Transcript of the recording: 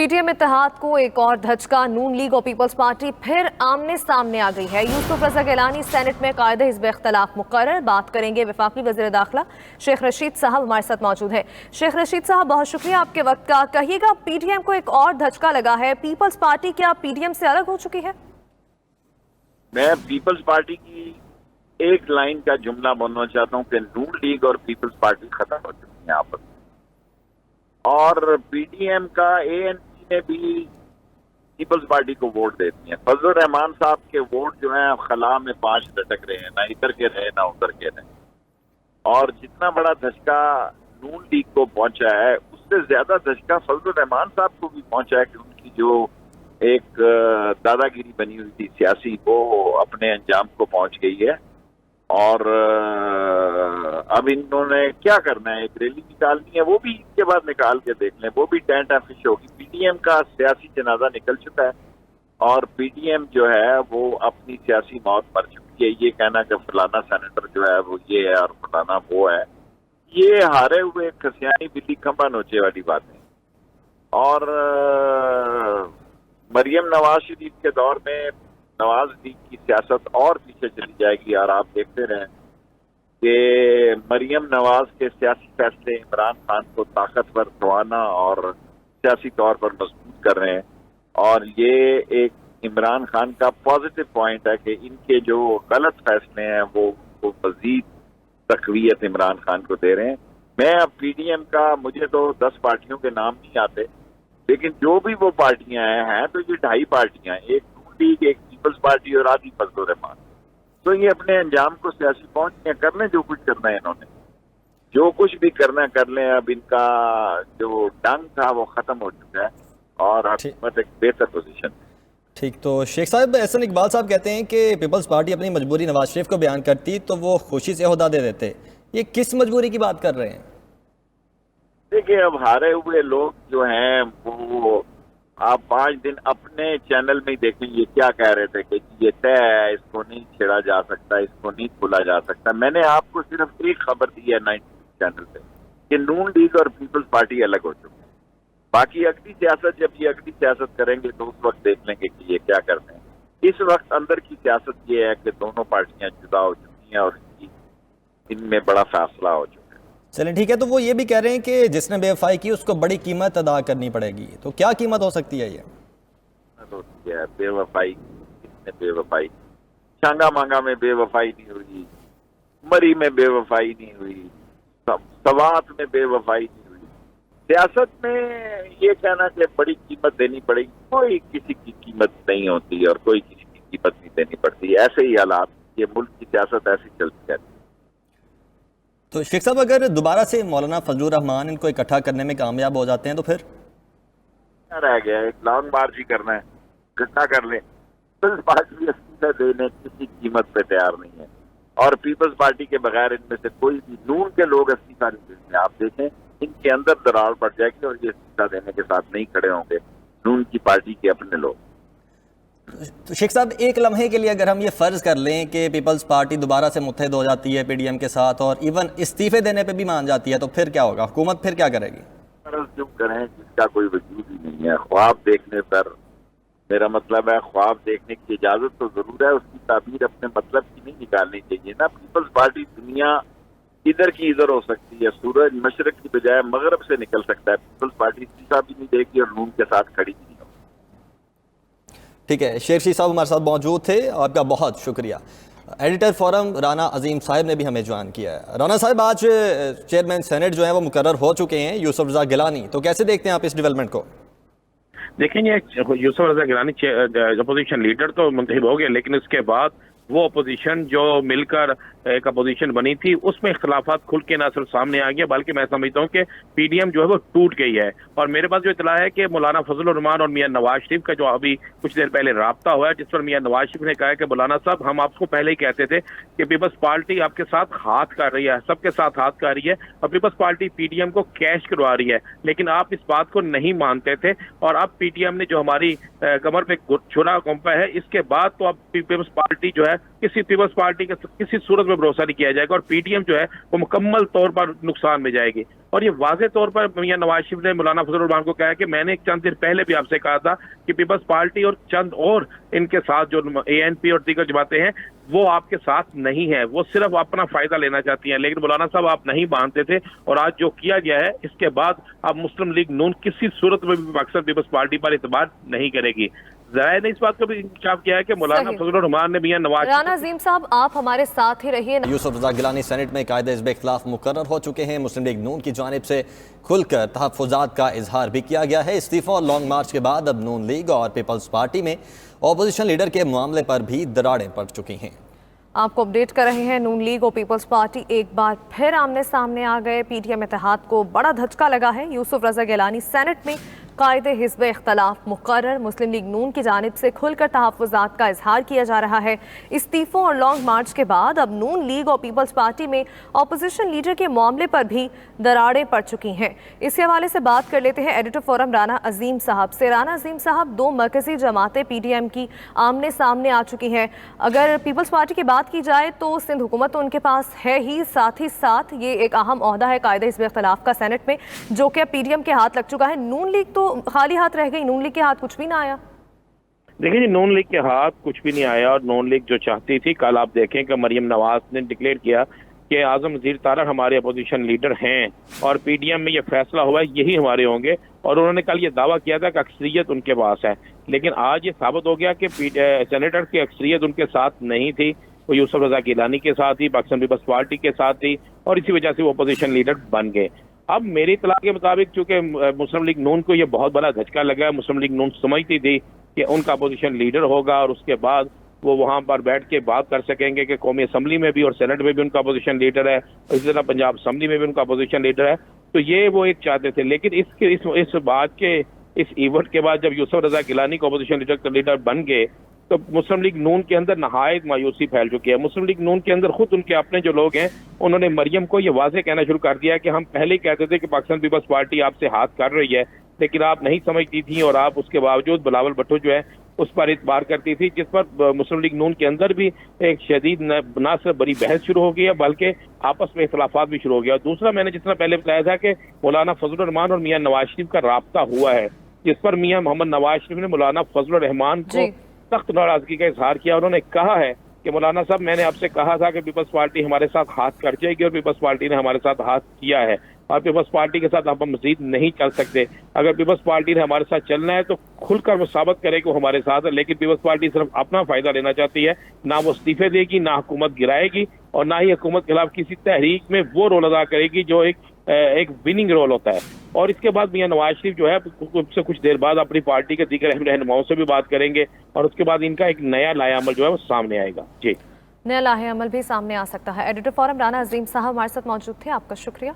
P T M इत्तेहाद को एक और धचका। नून लीग और पीपल्स पार्टी फिर आमने सामने आ गई है। यूसुफ रजा गिलानी सेनेट में कायदे हिज़्ब इख्तिलाफ मुकर्रर। बात करेंगे वफाकी वज़ीर दाखिला शेख रशीद साहब हमारे साथ मौजूद है। शेख रशीद साहब, बहुत शुक्रिया आपके वक्त का। कहिएगा, पी टी एम को एक और धचका लगा है। पीपल्स पार्टी क्या पी टी एम से अलग हो चुकी है? मैं पीपल्स पार्टी की एक लाइन का जुमला बोलना चाहता हूँ कि नून लीग और पीपल्स पार्टी खत्म हो चुकी है आपस में। और पीडीएम का एएनपी ने भी पीपल्स पार्टी को वोट दे दिए। फजलुर रहमान साहब के वोट जो हैं खला में 5 लटक रहे हैं, ना इधर के रहे ना उधर के रहे। और जितना बड़ा धचका नून लीग को पहुंचा है, उससे ज्यादा धचका फजलुर रहमान साहब को भी पहुंचा है कि उनकी जो एक दादागिरी बनी हुई थी सियासी, वो अपने अंजाम को पहुंच गई है। और अब इन्होंने क्या करना है, एक रैली निकालनी है, वो भी इसके बाद निकाल के देख लें, वो भी टेंट फिश होगी। पीडीएम का सियासी जनाजा निकल चुका है और पीडीएम जो है वो अपनी सियासी मौत मर चुकी है। ये कहना कि फलाना सेनेटर जो है वो ये है और फलाना वो है, ये हारे हुए खसियानी बिल्ली खंबा नोचे वाली बात है। और मरियम नवाज शरीफ के दौर में नवाज लीग की सियासत और पीछे चली जाएगी। और आप देखते रहें कि मरियम नवाज के सियासी फैसले इमरान खान को ताकतवर, तवाना और सियासी तौर पर मजबूत कर रहे हैं। और ये एक इमरान खान का पॉजिटिव पॉइंट है कि इनके जो गलत फैसले हैं वो मजीद तकवीयत इमरान खान को दे रहे हैं। मैं अब पीडीएम का, मुझे तो 10 पार्टियों के नाम नहीं आते, लेकिन जो भी वो पार्टियां हैं तो ये 2.5 पार्टियां, एक नून लीग, एक पीपल्स पार्टी और आधी फजलुर रहमान। तो ये अपने अंजाम को सियासी पहुंच कर लें, जो कुछ करना है इन्होंने, जो कुछ भी करना कर लें। अब इनका जो डंग था वो खत्म हो चुका है और हुकूमत एक बेहतर पोजीशन। ठीक, तो शेख साहब, एहसन इकबाल साहब कहते हैं कि पीपल्स पार्टी अपनी मजबूरी नवाज शरीफ को बयान करती तो वो खुशी से ओहदा दे देते। ये किस मजबूरी की बात कर रहे हैं? देखिए, अब हारे हुए लोग जो हैं वो आप 5 दिन अपने चैनल में ही देखें, ये क्या कह रहे थे कि ये तय है, इसको नहीं छेड़ा जा सकता, इसको नहीं खोला जा सकता। मैंने आपको सिर्फ एक खबर दी है 90 चैनल पे कि नून लीग और पीपल्स पार्टी अलग हो चुकी है। बाकी अगली सियासत, जब ये अगली सियासत करेंगे तो उस वक्त देख लेंगे कि ये क्या करते हैं। इस वक्त अंदर की सियासत ये है कि दोनों पार्टियां जुदा हो चुकी हैं और इनमें बड़ा फैसला हो चुका है। चलें, ठीक है। तो वो ये भी कह रहे हैं कि जिसने बेवफाई की उसको बड़ी कीमत अदा करनी पड़ेगी। तो क्या कीमत हो सकती है? ये बेवफाई, किसने बेवफाई? छांगा मांगा में बेवफाई नहीं हुई, मरी में बेवफाई नहीं हुई, सवात में बेवफाई नहीं हुई। सियासत में ये कहना कि बड़ी कीमत देनी पड़ेगी, कोई किसी की कीमत नहीं होती और कोई किसी की कीमत नहीं देनी पड़ती। ऐसे ही हालात, ये मुल्क की सियासत ऐसी चलती रहती है। तो शेख साहब, अगर दोबारा से मौलाना फजलुर रहमान इनको इकट्ठा करने में कामयाब हो जाते हैं तो फिर क्या रह गया? एक लॉन्ग मार्च ही करना है, इकट्ठा कर लें। पीपल्स पार्टी इस्तीफा देने किसी कीमत पे तैयार नहीं है और पीपल्स पार्टी के बगैर इनमें से कोई भी नून के लोग इस्तीफा नहीं देंगे। आप देखें, इनके अंदर दरार पड़ जाएगी और ये इस्तीफा देने के साथ नहीं खड़े होंगे नून की पार्टी के अपने लोग। तो शेख साहब, एक लम्हे के लिए अगर हम ये फर्ज कर लें कि पीपल्स पार्टी दोबारा से मुत्तहिद हो जाती है पीडीएम के साथ और इवन इस्तीफे देने पे भी मान जाती है, तो फिर क्या होगा? हुकूमत फिर क्या करेगी? फर्ज जो करें जिसका कोई वजूद ही नहीं है। ख्वाब देखने पर, मेरा मतलब है, ख्वाब देखने की इजाजत तो जरूर है, उसकी ताबीर अपने मतलब की नहीं निकालनी चाहिए ना। पीपल्स पार्टी दुनिया इधर की इधर हो सकती है, सूरज मशरक की बजाय मगरब से निकल सकता है। पीपल्स पार्टी इस्तीफा भी नहीं देगी और नून के साथ खड़ी भी नहीं होगी। ठीक है, शेख रशीद साहब हमारे साथ मौजूद थे, आपका बहुत शुक्रिया। एडिटर फोरम राना अजीम साहब ने भी हमें ज्वाइन किया है। राना साहब, आज चेयरमैन सेनेट जो है वो मुकर्रर हो चुके हैं, यूसुफ रजा गिलानी। तो कैसे देखते हैं आप इस डेवलपमेंट को? देखें, ये यूसुफ रजा गिलानी अपोजिशन लीडर तो मुंतखब हो गए, लेकिन उसके बाद वो अपोजिशन जो मिलकर एक अपोजिशन बनी थी उसमें इख्तलाफात खुल के ना सिर्फ सामने आ गया, बल्कि मैं समझता हूँ कि पीडीएम जो है वो टूट गई है। और मेरे पास जो इतला है कि मौलाना फजलुर रहमान और मियां नवाज शरीफ का जो अभी कुछ देर पहले राब्ता हुआ है, जिस पर मियां नवाज शरीफ ने कहा है कि मौलाना साहब, हम आपको पहले ही कहते थे कि पीपल्स पार्टी आपके साथ हाथ कर रही है, सबके साथ हाथ कर रही है और पीपल्स पार्टी पीडीएम को कैश करवा रही है, लेकिन आप इस बात को नहीं मानते थे। और अब पीडीएम ने जो हमारी कमर पे छुरा कौंपा है, इसके बाद तो अब पीपल्स पार्टी जो है किसी पीपल्स पार्टी का किसी सूरत में भरोसा नहीं किया जाएगा और पीटीएम जो है वो मुकम्मल तौर पर नुकसान में जाएगी। और ये वाज़ेह तौर पर मियां नवाज शरीफ ने मौलाना फजल रहमान को कहा कि मैंने चंद दिन पहले भी आपसे कहा था कि पीपल्स पार्टी और चंद और इनके साथ जो एएनपी और दीगर जमातें हैं वो आपके साथ नहीं है, वो सिर्फ अपना फायदा लेना चाहती हैं। लेकिन मौलाना साहब आप नहीं मानते थे और आज जो किया गया है इसके बाद अब मुस्लिम लीग नून किसी सूरत में भी पाकिस्तान पीपल्स पार्टी पर इतबार नहीं करेगी। ज़राए ने इस बात को भी इंकशाफ किया है कि मौलाना फजल रहमान ने मियां नवाज राना अजीम साहब आप हमारे साथ ही रहिए। यूसुफ रज़ा गिलानी सेनेट में कायदे हिज़्ब इख्तिलाफ मुकर्रर हो चुके हैं। मुस्लिम लीग नून की जानिब से खुलकर तहफ़्फ़ुज़ात का इजहार भी किया गया है। इस्तीफ़ा और लॉन्ग मार्च के बाद अब नून लीग और पीपल्स पार्टी में अपोजिशन लीडर के मामले पर भी दरारें पड़ चुकी हैं। आपको अपडेट कर रहे हैं, नून लीग और पीपल्स पार्टी एक बार फिर आमने सामने आ गए। पीटीएम इत्तेहाद को बड़ा धचका लगा है। यूसुफ रज़ा गिलानी सेनेट में कायदे हिज़्ब इख्तिलाफ मुकर्रर। मुस्लिम लीग नून की जानिब से खुलकर तहफ़्फ़ुज़ात का इजहार किया जा रहा है। इस्तीफ़ों और लॉन्ग मार्च के बाद अब नून लीग और पीपल्स पार्टी में अपोजिशन लीडर के मामले पर भी दरारें पड़ चुकी हैं। इसी हवाले से बात कर लेते हैं एडिटर फोरम राना अजीम साहब से। राना अजीम साहब, दो मरकज़ी जमातें पीटीएम की आमने सामने आ चुकी हैं। अगर पीपल्स पार्टी की बात की जाए तो सिंध हुकूमत तो उनके पास है ही साथ ये एक अहम ओहदा है कायदे हिज़्ब इख्तिलाफ का सेनेट में, जो कि पीटीएम के हाथ लग चुका है। नून लीग तो खाली हाथ रह गई, नून लीग के हाथ कुछ भी ना आया। देखिए जी, नून लीग के हाथ कुछ भी नहीं आया और नून लीग जो चाहती थी, कल आप देखें कि मरियम नवाज ने डिक्लेयर किया कि आजम वज़ीर तारक हमारे अपोजिशन लीडर हैं और पीटीएम में ये फैसला हुआ है यही हमारे होंगे। और उन्होंने कल ये दावा किया था कि अक्सरियत उनके पास है, लेकिन आज ये साबित हो गया कि सेनेटर की अक्सरियत उनके साथ नहीं थी, वो यूसुफ रज़ा गिलानी के साथ ही, पाकिस्तान पीपल्स पार्टी के साथ थी और इसी वजह से वो अपोजिशन लीडर बन गए। अब मेरी इत्तला के मुताबिक चूंकि मुस्लिम लीग नून को ये बहुत बड़ा झटका लगा है, मुस्लिम लीग नून समझती थी कि उनका अपोजिशन लीडर होगा और उसके बाद वो वहाँ पर बैठ के बात कर सकेंगे कि कौमी असम्बली में भी और सेनेट में भी उनका अपोजिशन लीडर है, इसी तरह पंजाब असम्बली में भी उनका अपोजिशन लीडर है। तो ये वो एक चाहते थे। लेकिन इस बात के इस इवेंट के बाद जब यूसुफ रज़ा गिलानी को अपोजिशन लीडर बन गए तो मुस्लिम लीग नून के अंदर नहायत मायूसी फैल चुकी है। मुस्लिम लीग नून के अंदर खुद उनके अपने जो लोग हैं उन्होंने मरियम को ये वाज़ेह कहना शुरू कर दिया कि हम पहले ही कहते थे कि पाकिस्तान पीपल्स पार्टी आपसे हाथ कर रही है, लेकिन आप नहीं समझती थी और आप उसके बावजूद बिलावल भुट्टो जो है उस पर इतबार करती थी, जिस पर मुस्लिम लीग नून के अंदर भी एक शदीद न सिर्फ बड़ी बहस शुरू हो गई है बल्कि आपस में इख्तिलाफात भी शुरू हो गया। दूसरा, मैंने जितना पहले बताया था कि मौलाना फजल रहमान और मियां नवाज शरीफ का राब्ता हुआ है, जिस पर मियां मोहम्मद नवाज शरीफ ने मौलाना फजल रहमान को सख्त नाराजगी का इजहार किया। उन्होंने कहा है कि मौलाना साहब, मैंने आपसे कहा था कि पीपल्स पार्टी हमारे साथ हाथ कर जाएगी और पीपल्स पार्टी ने हमारे साथ हाथ किया है और पीपल्स पार्टी के साथ आप मजीद नहीं चल सकते। अगर पीपल्स पार्टी ने हमारे साथ चलना है तो खुलकर वो साबित करे कि वो हमारे साथ है, लेकिन पीपल्स पार्टी सिर्फ अपना फायदा लेना चाहती है। ना वो इस्तीफे देगी, ना हुकूमत गिराएगी और ना ही हुकूमत के खिलाफ किसी तहरीक में वो रोल अदा करेगी जो एक विनिंग रोल होता है। और इसके बाद मियां नवाज शरीफ जो है उससे कुछ देर बाद अपनी पार्टी के दीगर अहम रहनुमाओं से भी बात करेंगे और उसके बाद इनका एक नया लाया अमल जो है वो सामने आएगा। जी, नया लाया अमल भी सामने आ सकता है। एडिटर फोरम राना अजीम साहब हमारे साथ मौजूद थे, आपका शुक्रिया।